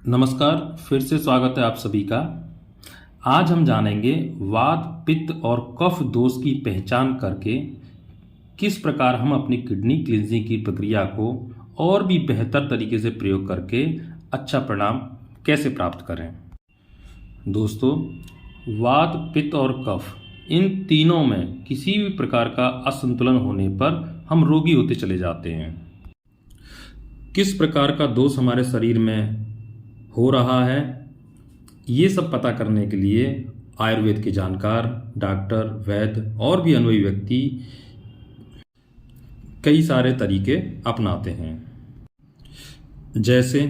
नमस्कार, फिर से स्वागत है आप सभी का। आज हम जानेंगे वात, पित्त और कफ दोष की पहचान करके किस प्रकार हम अपनी किडनी क्लींजिंग की प्रक्रिया को और भी बेहतर तरीके से प्रयोग करके अच्छा परिणाम कैसे प्राप्त करें। दोस्तों, वात, पित्त और कफ इन तीनों में किसी भी प्रकार का असंतुलन होने पर हम रोगी होते चले जाते हैं। किस प्रकार का दोष हमारे शरीर में हो रहा है, ये सब पता करने के लिए आयुर्वेद के जानकार, डॉक्टर, वैद्य और भी अनुभवी व्यक्ति कई सारे तरीके अपनाते हैं। जैसे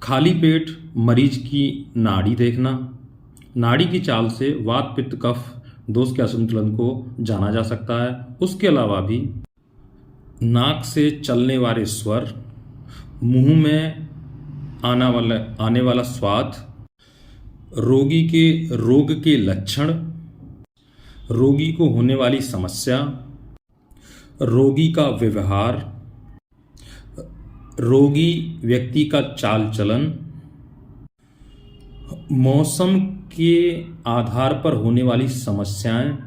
खाली पेट मरीज की नाड़ी देखना, नाड़ी की चाल से वात, पित्त, कफ दोष के असंतुलन को जाना जा सकता है। उसके अलावा भी नाक से चलने वाले स्वर, मुंह में आने वाला स्वाद, रोगी के रोग के लक्षण, रोगी को होने वाली समस्या, रोगी का व्यवहार, रोगी व्यक्ति का चाल चलन, मौसम के आधार पर होने वाली समस्याएं,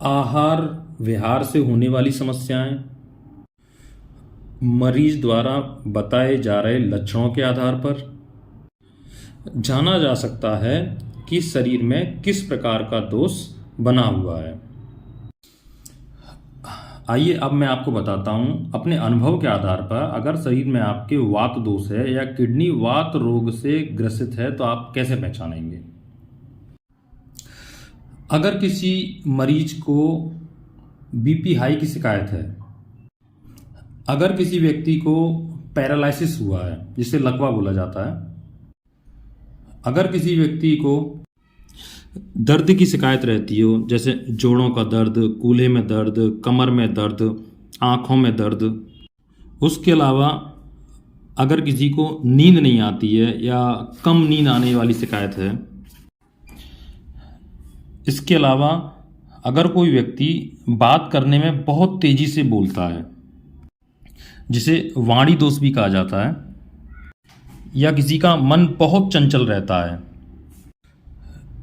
आहार विहार से होने वाली समस्याएं, मरीज द्वारा बताए जा रहे लक्षणों के आधार पर जाना जा सकता है कि शरीर में किस प्रकार का दोष बना हुआ है। आइए अब मैं आपको बताता हूं अपने अनुभव के आधार पर, अगर शरीर में आपके वात दोष है या किडनी वात रोग से ग्रसित है तो आप कैसे पहचानेंगे। अगर किसी मरीज को बीपी हाई की शिकायत है, अगर किसी व्यक्ति को पैरालिसिस हुआ है जिसे लकवा बोला जाता है, अगर किसी व्यक्ति को दर्द की शिकायत रहती हो, जैसे जोड़ों का दर्द, कूल्हे में दर्द, कमर में दर्द, आँखों में दर्द, उसके अलावा अगर किसी को नींद नहीं आती है या कम नींद आने वाली शिकायत है, इसके अलावा अगर कोई व्यक्ति बात करने में बहुत तेजी से बोलता है, जिसे वाणी दोष भी कहा जाता है, या किसी का मन बहुत चंचल रहता है,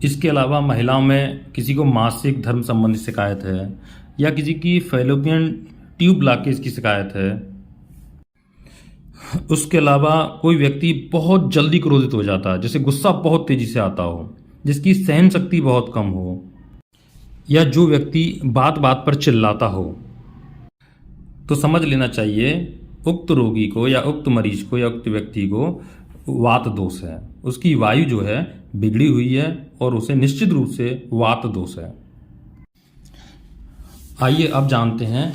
इसके अलावा महिलाओं में किसी को मासिक धर्म संबंधी शिकायत है या किसी की फैलोपियन ट्यूब ब्लॉकेज की शिकायत है, उसके अलावा कोई व्यक्ति बहुत जल्दी क्रोधित हो जाता है, जैसे गुस्सा बहुत तेजी से आता हो, जिसकी सहन शक्ति बहुत कम हो, या जो व्यक्ति बात बात पर चिल्लाता हो, तो समझ लेना चाहिए उक्त रोगी को या उक्त मरीज को या उक्त व्यक्ति को वात दोष है। उसकी वायु जो है बिगड़ी हुई है और उसे निश्चित रूप से वात दोष है। आइए अब जानते हैं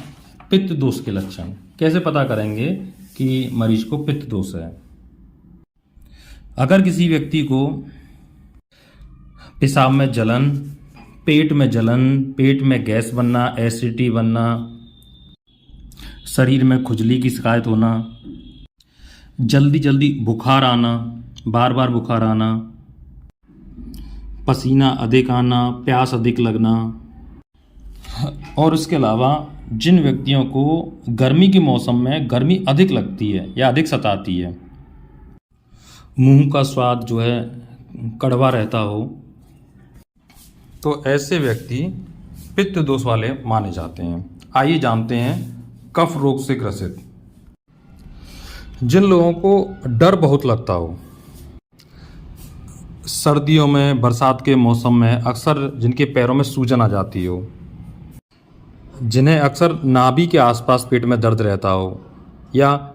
पित्त दोष के लक्षण। कैसे पता करेंगे कि मरीज को पित्त दोष है। अगर किसी व्यक्ति को पेशाब में जलन, पेट में जलन, पेट में गैस बनना, एसिडिटी बनना, शरीर में खुजली की शिकायत होना, जल्दी जल्दी बुखार आना, बार बार बुखार आना, पसीना अधिक आना, प्यास अधिक लगना, और इसके अलावा जिन व्यक्तियों को गर्मी के मौसम में गर्मी अधिक लगती है या अधिक सताती है, मुंह का स्वाद जो है कड़वा रहता हो, तो ऐसे व्यक्ति पित्त दोष वाले माने जाते हैं। आइए जानते हैं कफ रोग से ग्रसित। जिन लोगों को डर बहुत लगता हो, सर्दियों में, बरसात के मौसम में अक्सर जिनके पैरों में सूजन आ जाती हो, जिन्हें अक्सर नाभि के आसपास पेट में दर्द रहता हो, या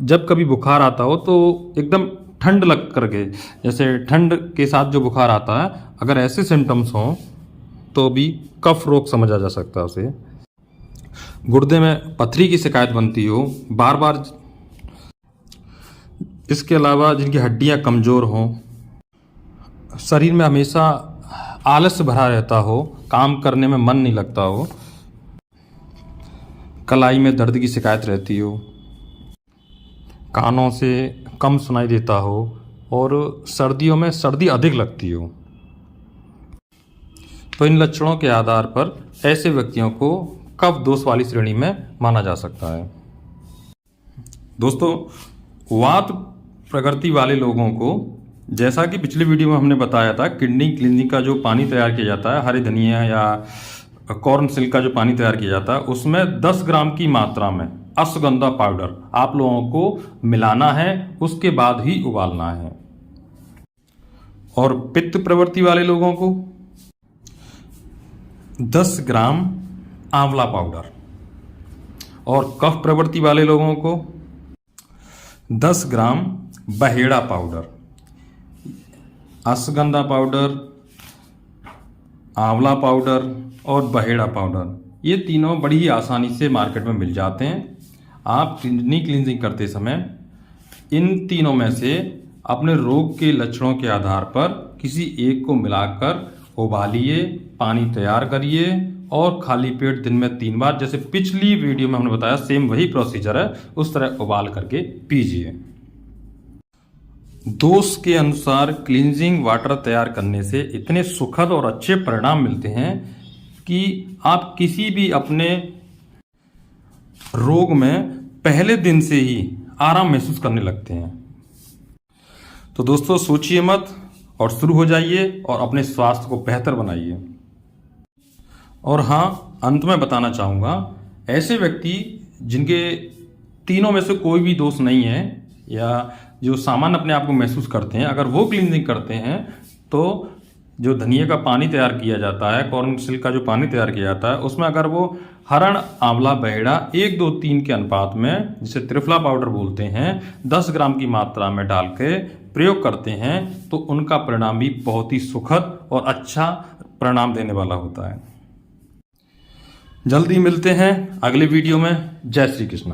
जब कभी बुखार आता हो तो एकदम ठंड लग करके, जैसे ठंड के साथ जो बुखार आता है, अगर ऐसे सिम्टम्स हों तो भी कफ रोग समझा जा सकता है उसे। गुर्दे में पथरी की शिकायत बनती हो बार बार, इसके अलावा जिनकी हड्डियां कमज़ोर हों, शरीर में हमेशा आलस्य भरा रहता हो, काम करने में मन नहीं लगता हो, कलाई में दर्द की शिकायत रहती हो, कानों से कम सुनाई देता हो और सर्दियों में सर्दी अधिक लगती हो, तो इन लक्षणों के आधार पर ऐसे व्यक्तियों को कफ दोष वाली श्रेणी में माना जा सकता है। दोस्तों, वात प्रकृति वाले लोगों को, जैसा कि पिछले वीडियो में हमने बताया था, किडनी क्लींजिंग का जो पानी तैयार किया जाता है, हरे धनिया या कॉर्न सिल्क का जो पानी तैयार किया जाता है, उसमें 10 ग्राम की मात्रा में अश्वगंधा पाउडर आप लोगों को मिलाना है, उसके बाद ही उबालना है। और पित्त प्रवृत्ति वाले लोगों को 10 ग्राम आंवला पाउडर, और कफ प्रवृत्ति वाले लोगों को 10 ग्राम बहेड़ा पाउडर। अश्वगंधा पाउडर, आंवला पाउडर और बहेड़ा पाउडर, ये तीनों बड़ी ही आसानी से मार्केट में मिल जाते हैं। आप किडनी क्लींजिंग करते समय इन तीनों में से अपने रोग के लक्षणों के आधार पर किसी एक को मिलाकर उबालिए, पानी तैयार करिए और खाली पेट दिन में 3 बार, जैसे पिछली वीडियो में हमने बताया सेम वही प्रोसीजर है, उस तरह उबाल करके पीजिए। दोष के अनुसार क्लींजिंग वाटर तैयार करने से इतने सुखद और अच्छे परिणाम मिलते हैं कि आप किसी भी अपने रोग में पहले दिन से ही आराम महसूस करने लगते हैं। तो दोस्तों, सोचिए मत और शुरू हो जाइए और अपने स्वास्थ्य को बेहतर बनाइए। और हाँ, अंत में बताना चाहूँगा, ऐसे व्यक्ति जिनके तीनों में से कोई भी दोष नहीं है या जो सामान्य अपने आप को महसूस करते हैं, अगर वो क्लींजिंग करते हैं तो जो धनिया का पानी तैयार किया जाता है, कॉर्न सिल्क का जो पानी तैयार किया जाता है, उसमें अगर वो हरण, आंवला, बहेड़ा 1, 2, 3 के अनुपात में, जिसे त्रिफला पाउडर बोलते हैं, 10 ग्राम की मात्रा में डाल के प्रयोग करते हैं तो उनका परिणाम भी बहुत ही सुखद और अच्छा परिणाम देने वाला होता है। जल्दी मिलते हैं अगले वीडियो में। जय श्री कृष्ण।